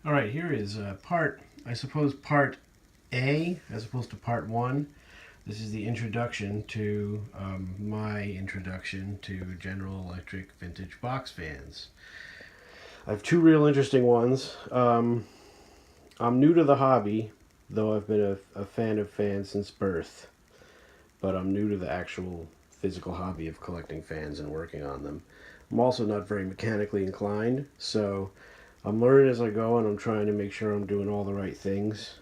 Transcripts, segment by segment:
All right, here is part A as opposed to part one. This is the introduction to my introduction to General Electric vintage box fans. I have two real interesting ones. I'm new to the hobby, though I've been a fan of fans since birth, but I'm new to the actual physical hobby of collecting fans and working on them. I'm also not very mechanically inclined, so I'm learning as I go, and I'm trying to make sure I'm doing all the right things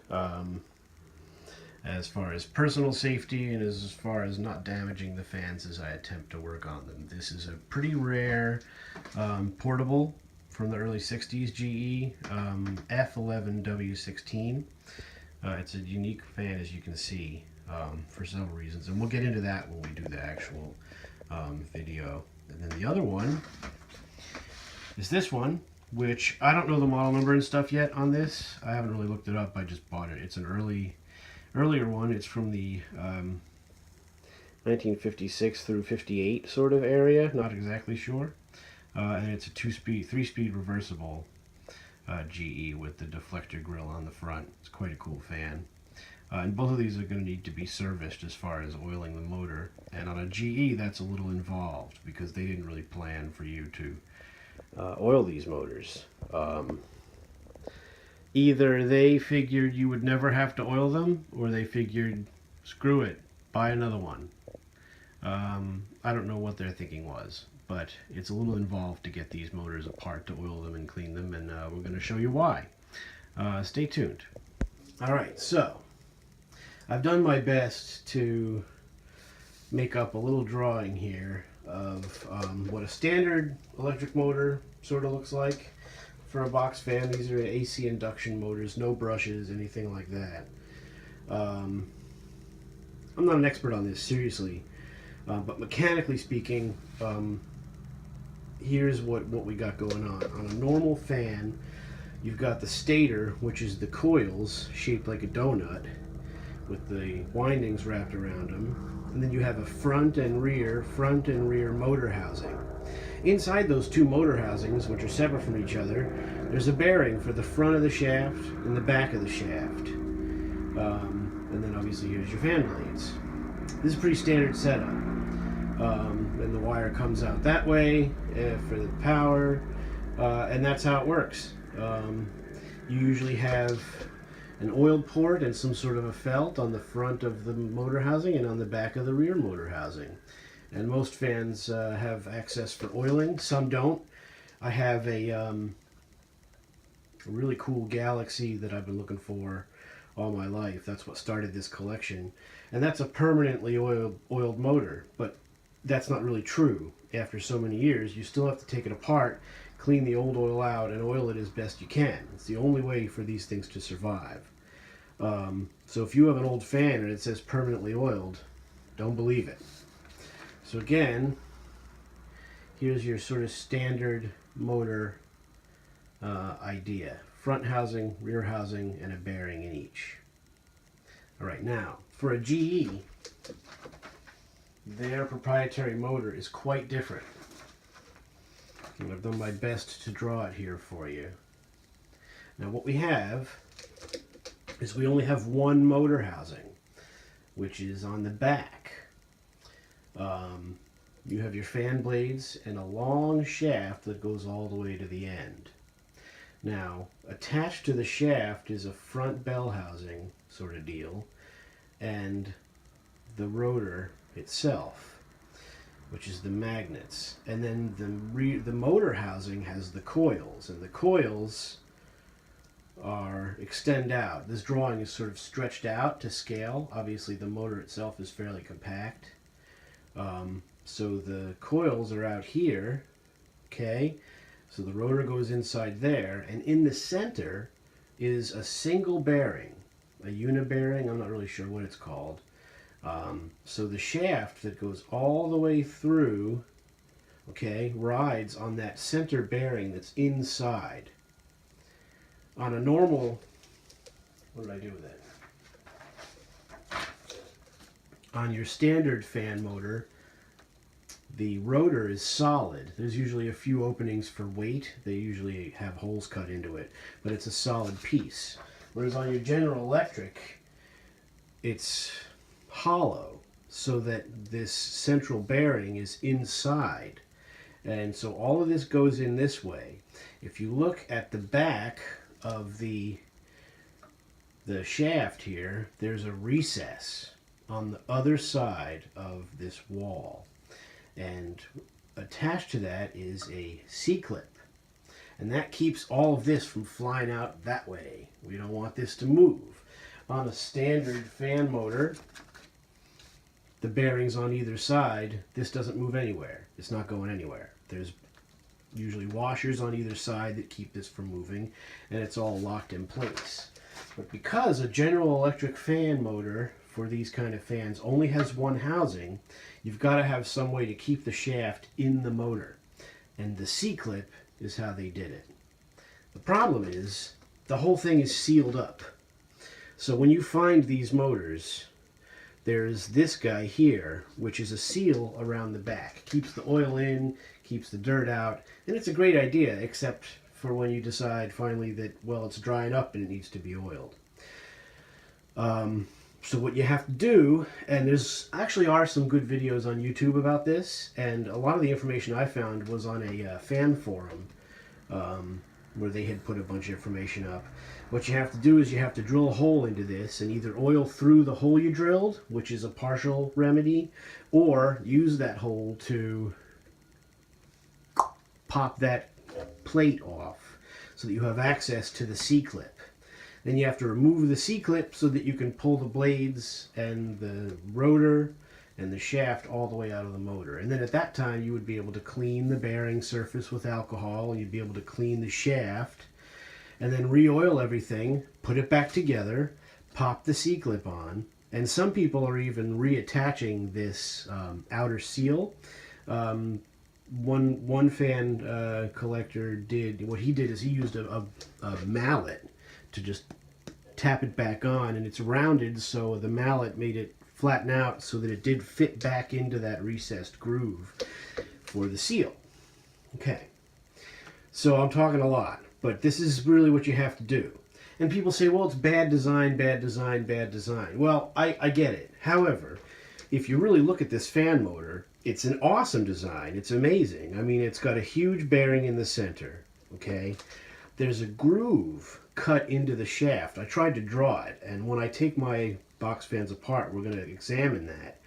as far as personal safety and as far as not damaging the fans as I attempt to work on them. This is a pretty rare portable from the early 60s GE F11W16. It's a unique fan, as you can see, for several reasons, and we'll get into that when we do the actual video. And then the other one is this one, which I don't know the model number and stuff yet on this. I haven't really looked it up. I just bought it. It's an earlier one. It's from the 1956 through 58 sort of area. Not exactly sure. And it's a three-speed reversible GE with the deflector grill on the front. It's quite a cool fan. And both of these are going to need to be serviced as far as oiling the motor. And on a GE, that's a little involved because they didn't really plan for you to oil these motors. Either they figured you would never have to oil them, or they figured, screw it, buy another one. I don't know what their thinking was, but it's a little involved to get these motors apart to oil them and clean them, and we're going to show you why. Stay tuned. Alright, so I've done my best to make up a little drawing here of what a standard electric motor sort of looks like for a box fan. These are AC induction motors, no brushes, anything like that. I'm not an expert on this, seriously, but mechanically speaking, here's what we got going on. On a normal fan, you've got the stator, which is the coils shaped like a donut with the windings wrapped around them. And then you have a front and rear motor housing. Inside those two motor housings, which are separate from each other, there's a bearing for the front of the shaft and the back of the shaft. And then obviously here's your fan blades. This is a pretty standard setup. And the wire comes out that way for the power, and that's how it works. You usually have an oiled port and some sort of a felt on the front of the motor housing and on the back of the rear motor housing. And most fans have access for oiling. Some don't. I have a really cool Galaxy that I've been looking for all my life. That's what started this collection. And that's a permanently oiled motor. But that's not really true. After so many years, you still have to take it apart, clean the old oil out, and oil it as best you can. It's the only way for these things to survive. So if you have an old fan and it says permanently oiled, don't believe it. So again, here's your sort of standard motor idea. Front housing, rear housing, and a bearing in each. Alright, now, for a GE, their proprietary motor is quite different. And I've done my best to draw it here for you. Now what we have is we only have one motor housing, which is on the back. You have your fan blades and a long shaft that goes all the way to the end. Now, attached to the shaft is a front bell housing sort of deal, and the rotor itself, which is the magnets. And then the motor housing has the coils, and the coils extend out. This drawing is sort of stretched out to scale. Obviously the motor itself is fairly compact. So the coils are out here, okay? So the rotor goes inside there, and in the center is a single bearing, a unibearing, I'm not really sure what it's called. So the shaft that goes all the way through, okay, rides on that center bearing that's inside. On a normal, what did I do with it? On your standard fan motor, The rotor is solid. There's usually a few openings for weight. They usually have holes cut into it, but it's a solid piece. Whereas on your General Electric, it's hollow, so that this central bearing is inside. And so all of this goes in this way. If you look at the back of the shaft here, there's a recess on the other side of this wall. And attached to that is a C-clip. And that keeps all of this from flying out that way. We don't want this to move. On a standard fan motor, the bearings on either side, this doesn't move anywhere. It's not going anywhere. There's usually washers on either side that keep this from moving, and it's all locked in place. But because a General Electric fan motor for these kind of fans only has one housing, you've got to have some way to keep the shaft in the motor. And the C-clip is how they did it. The problem is the whole thing is sealed up. So when you find these motors, there's this guy here, which is a seal around the back. Keeps the oil in, keeps the dirt out, and it's a great idea, except for when you decide finally that, well, it's drying up and it needs to be oiled. So what you have to do, and there's actually are some good videos on YouTube about this, and a lot of the information I found was on a fan forum where they had put a bunch of information up. What you have to do is you have to drill a hole into this and either oil through the hole you drilled, which is a partial remedy, or use that hole to pop that plate off so that you have access to the C-clip. Then you have to remove the C-clip so that you can pull the blades and the rotor and the shaft all the way out of the motor. And then at that time you would be able to clean the bearing surface with alcohol, you'd be able to clean the shaft, and then re-oil everything, put it back together, pop the C-clip on, and some people are even reattaching this outer seal. One fan collector did, what he did is he used a mallet to just tap it back on, and it's rounded, so the mallet made it flatten out so that it did fit back into that recessed groove for the seal. Okay, so I'm talking a lot, but this is really what you have to do. And people say, well, it's bad design, bad design, bad design. Well, I get it. However, if you really look at this fan motor, it's an awesome design. It's amazing. I mean, it's got a huge bearing in the center, okay? There's a groove cut into the shaft. I tried to draw it, and when I take my box fans apart, we're going to examine that.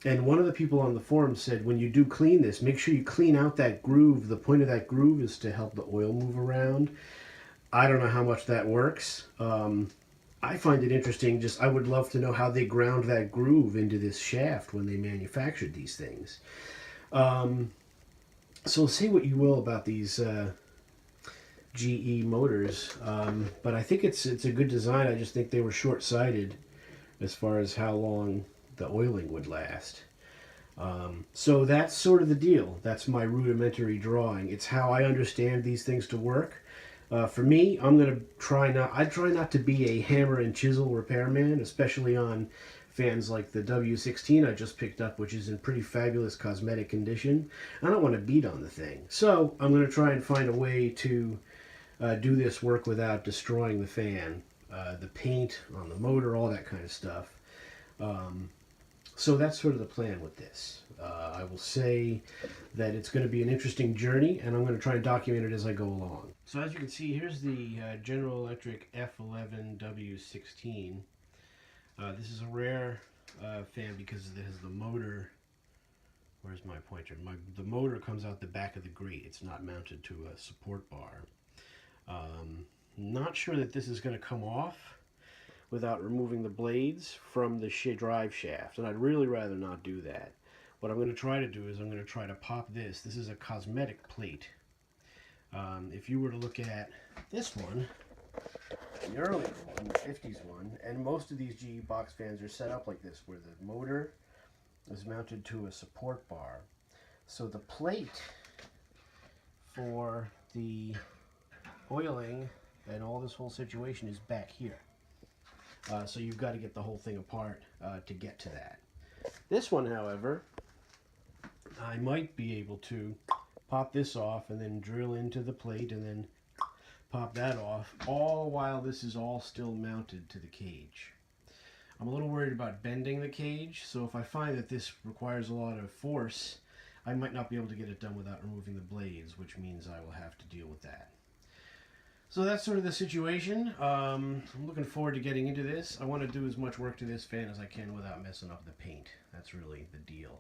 And one of the people on the forum said, when you do clean this, make sure you clean out that groove. The point of that groove is to help the oil move around. I don't know how much that works. I find it interesting. Just I would love to know how they ground that groove into this shaft when they manufactured these things. So say what you will about these GE motors, but I think it's a good design. I just think they were short-sighted as far as how long the oiling would last. So that's sort of the deal. That's my rudimentary drawing. It's how I understand these things to work. For me, I try not to be a hammer and chisel repairman, especially on fans like the W16 I just picked up, which is in pretty fabulous cosmetic condition. I don't want to beat on the thing. So I'm going to try and find a way to do this work without destroying the fan, the paint on the motor, all that kind of stuff. So that's sort of the plan with this. I will say that it's going to be an interesting journey, and I'm going to try and document it as I go along. So as you can see, here's the General Electric F11W16. This is a rare fan because it has the motor. Where's my pointer? The motor comes out the back of the grate. It's not mounted to a support bar. Not sure that this is going to come off without removing the blades from the drive shaft, and I'd really rather not do that. What I'm going to try to do is I'm going to try to pop this. This is a cosmetic plate. If you were to look at this one, the earlier one, the 50s one, and most of these GE box fans are set up like this, where the motor is mounted to a support bar. So the plate for the oiling and all this whole situation is back here. So you've got to get the whole thing apart to get to that. This one, however, I might be able to pop this off and then drill into the plate and then pop that off, all while this is all still mounted to the cage. I'm a little worried about bending the cage, so if I find that this requires a lot of force, I might not be able to get it done without removing the blades, which means I will have to deal with that. So that's sort of the situation. I'm looking forward to getting into this. I want to do as much work to this fan as I can without messing up the paint. That's really the deal.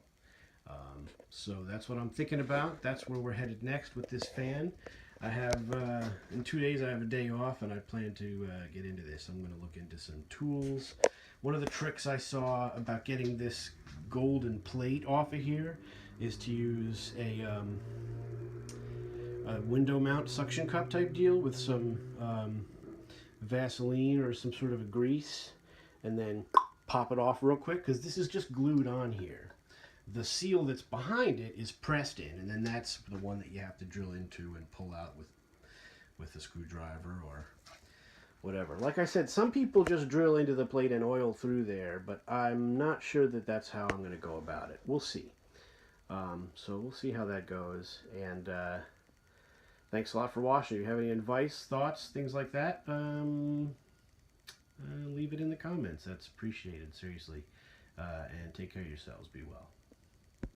So that's what I'm thinking about. That's where we're headed next with this fan. I have, in 2 days I have a day off and I plan to get into this. I'm going to look into some tools. One of the tricks I saw about getting this golden plate off of here is to use a window mount suction cup type deal with some Vaseline or some sort of a grease, and then pop it off real quick, because this is just glued on here. The seal that's behind it is pressed in, and then that's the one that you have to drill into and pull out with a screwdriver or whatever. Like I said, some people just drill into the plate and oil through there, but I'm not sure that that's how I'm going to go about it. We'll see. So we'll see how that goes, and thanks a lot for watching. If you have any advice, thoughts, things like that, leave it in the comments. That's appreciated, seriously. And take care of yourselves. Be well.